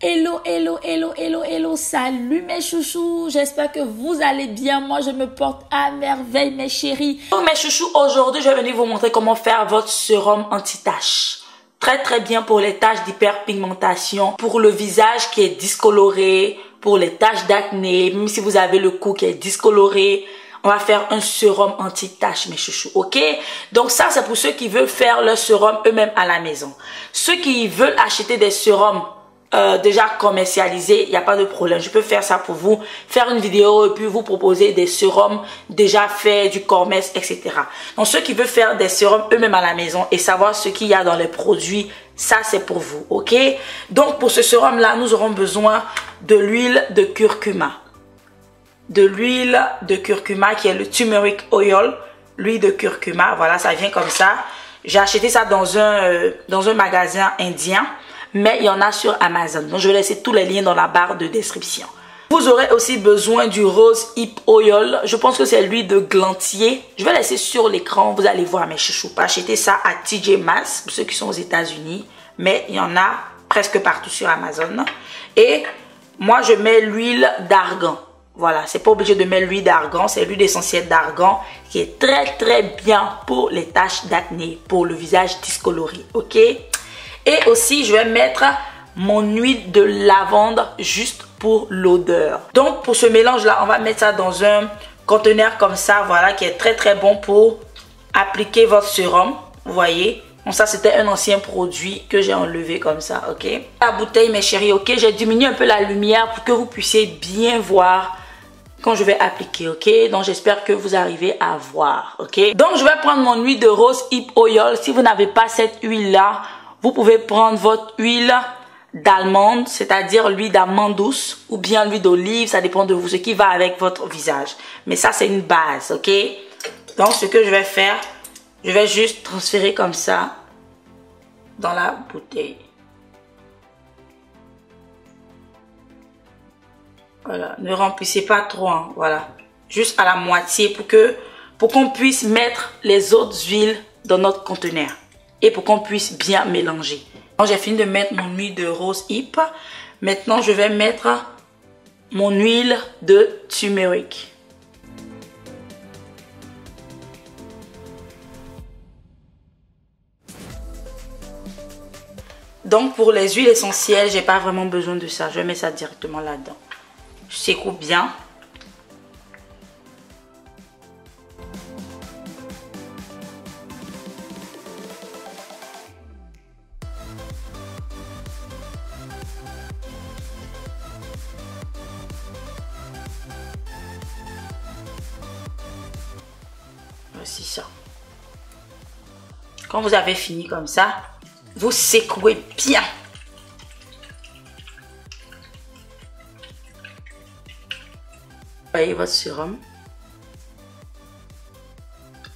Hello, hello, hello, hello, hello, salut mes chouchous, j'espère que vous allez bien, moi je me porte à merveille mes chéris. Donc mes chouchous, aujourd'hui je vais venir vous montrer comment faire votre sérum anti-taches. Très bien pour les taches d'hyperpigmentation, pour le visage qui est discoloré, pour les taches d'acné, même si vous avez le cou qui est discoloré. On va faire un sérum anti-taches, mes chouchous, ok? Donc ça, c'est pour ceux qui veulent faire leur sérum eux-mêmes à la maison. Ceux qui veulent acheter des sérums déjà commercialisés, il n'y a pas de problème. Je peux faire ça pour vous, faire une vidéo et puis vous proposer des sérums déjà faits, du commerce, etc. Donc ceux qui veulent faire des sérums eux-mêmes à la maison et savoir ce qu'il y a dans les produits, ça c'est pour vous, ok? Donc pour ce sérum-là, nous aurons besoin de l'huile de curcuma. De l'huile de curcuma qui est le turmeric oil, l'huile de curcuma, voilà, ça vient comme ça. J'ai acheté ça dans un magasin indien, mais il y en a sur Amazon. Donc je vais laisser tous les liens dans la barre de description. Vous aurez aussi besoin du rose hip oil, je pense que c'est l'huile de glantier. Je vais laisser sur l'écran, vous allez voir mes chouchous. Acheter ça à TJ Maxx pour ceux qui sont aux États-Unis, mais il y en a presque partout sur Amazon. Et moi je mets l'huile d'argan. Voilà, c'est pas obligé de mettre l'huile d'argan, c'est l'huile essentielle d'argan qui est très bien pour les taches d'acné, pour le visage discoloré, ok? Et aussi, je vais mettre mon huile de lavande juste pour l'odeur. Donc, pour ce mélange-là, on va mettre ça dans un conteneur comme ça, voilà, qui est très bon pour appliquer votre sérum, vous voyez? Donc ça, c'était un ancien produit que j'ai enlevé comme ça, ok? La bouteille, mes chéris, ok? J'ai diminué un peu la lumière pour que vous puissiez bien voir quand je vais appliquer, ok? Donc j'espère que vous arrivez à voir, ok? Donc je vais prendre mon huile de rose hip oil. Si vous n'avez pas cette huile là, vous pouvez prendre votre huile d'almande, c'est-à-dire l'huile d'amande douce ou bien l'huile d'olive, ça dépend de vous, ce qui va avec votre visage. Mais ça c'est une base, ok? Donc ce que je vais faire, je vais juste transférer comme ça dans la bouteille. Voilà, ne remplissez pas trop, hein, voilà. Juste à la moitié pour qu'on puisse mettre les autres huiles dans notre conteneur. Et pour qu'on puisse bien mélanger. Donc j'ai fini de mettre mon huile de rose hip. Maintenant je vais mettre mon huile de turmeric. Donc pour les huiles essentielles, j'ai pas vraiment besoin de ça. Je vais mettre ça directement là-dedans. Je secoue bien. Voici ça. Quand vous avez fini comme ça, vous secouez bien. Voyez votre sérum.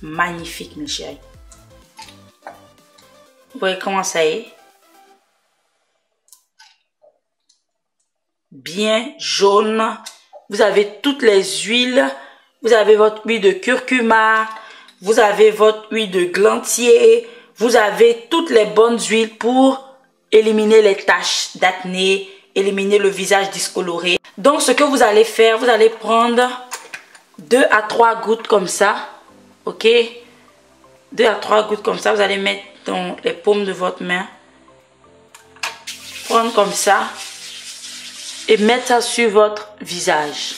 Magnifique, mes chéris. Vous voyez comment ça est? Bien jaune. Vous avez toutes les huiles. Vous avez votre huile de curcuma. Vous avez votre huile de glantier. Vous avez toutes les bonnes huiles pour éliminer les taches d'acné, éliminer le visage discoloré. Donc ce que vous allez faire, vous allez prendre 2 à 3 gouttes comme ça, ok? 2 à 3 gouttes comme ça, vous allez mettre dans les paumes de votre main. Prendre comme ça et mettre ça sur votre visage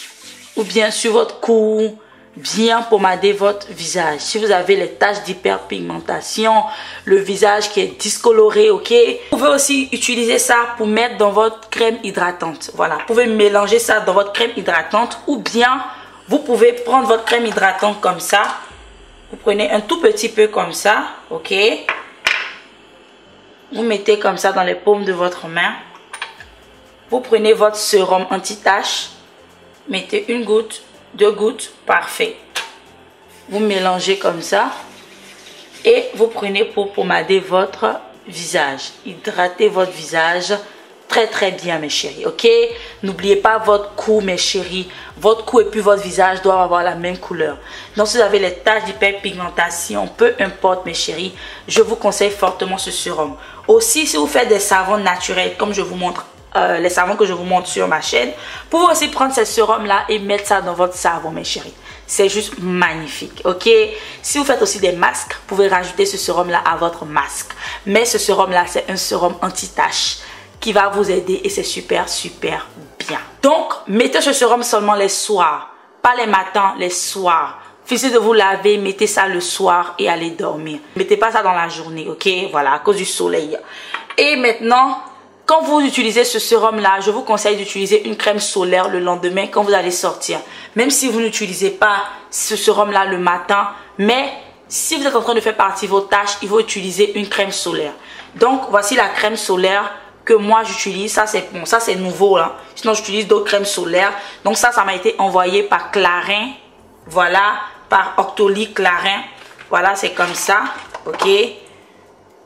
ou bien sur votre cou. Bien pommader votre visage. Si vous avez les taches d'hyperpigmentation, le visage qui est discoloré, ok? Vous pouvez aussi utiliser ça pour mettre dans votre crème hydratante. Voilà, vous pouvez mélanger ça dans votre crème hydratante ou bien vous pouvez prendre votre crème hydratante comme ça. Vous prenez un tout petit peu comme ça, ok? Vous mettez comme ça dans les paumes de votre main. Vous prenez votre sérum anti-tache. Mettez 1 goutte. 2 gouttes, parfait. Vous mélangez comme ça et vous prenez pour pommader votre visage. Hydratez votre visage très bien, mes chéris, ok? N'oubliez pas votre cou, mes chéris. Votre cou et puis votre visage doivent avoir la même couleur. Donc, si vous avez les taches d'hyperpigmentation, peu importe, mes chéris, je vous conseille fortement ce sérum. Aussi, si vous faites des savons naturels, comme je vous montre les savons que je vous montre sur ma chaîne. Vous pouvez aussi prendre ce sérum là et mettre ça dans votre savon, mes chéris. C'est juste magnifique, ok? Si vous faites aussi des masques, vous pouvez rajouter ce sérum là à votre masque. Mais ce sérum là, c'est un sérum anti-tache qui va vous aider et c'est super, super bien. Donc, mettez ce sérum seulement les soirs, pas les matins, les soirs. Finissez de vous laver, mettez ça le soir et allez dormir. Mettez pas ça dans la journée, ok? Voilà, à cause du soleil. Et maintenant, quand vous utilisez ce sérum-là, je vous conseille d'utiliser une crème solaire le lendemain quand vous allez sortir. Même si vous n'utilisez pas ce sérum-là le matin, mais si vous êtes en train de faire partie de vos tâches, il faut utiliser une crème solaire. Donc, voici la crème solaire que moi j'utilise. Ça, c'est bon, ça c'est nouveau là. Sinon, j'utilise d'autres crèmes solaires. Donc, ça m'a été envoyé par Clarins. Voilà, par Octoly Clarins. Voilà, c'est comme ça, ok?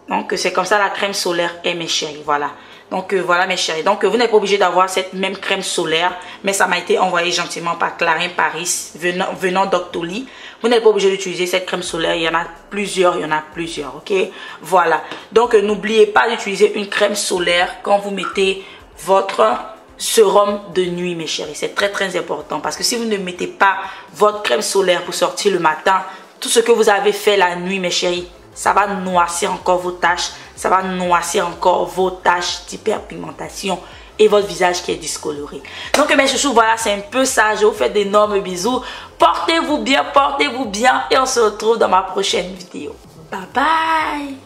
Donc, c'est comme ça la crème solaire est, mes chéris, voilà. Donc, voilà, mes chéris. Donc, vous n'êtes pas obligé d'avoir cette même crème solaire, mais ça m'a été envoyé gentiment par Clarins Paris, venant d'Octoly. Vous n'êtes pas obligé d'utiliser cette crème solaire. Il y en a plusieurs, ok? Voilà. Donc, n'oubliez pas d'utiliser une crème solaire quand vous mettez votre sérum de nuit, mes chéris. C'est très, très important parce que si vous ne mettez pas votre crème solaire pour sortir le matin, tout ce que vous avez fait la nuit, mes chéris, ça va noircir encore vos taches, ça va noircir encore vos taches d'hyperpigmentation et votre visage qui est discoloré. Donc mes chouchous, voilà, c'est un peu ça. Je vous fais d'énormes bisous. Portez-vous bien et on se retrouve dans ma prochaine vidéo. Bye bye.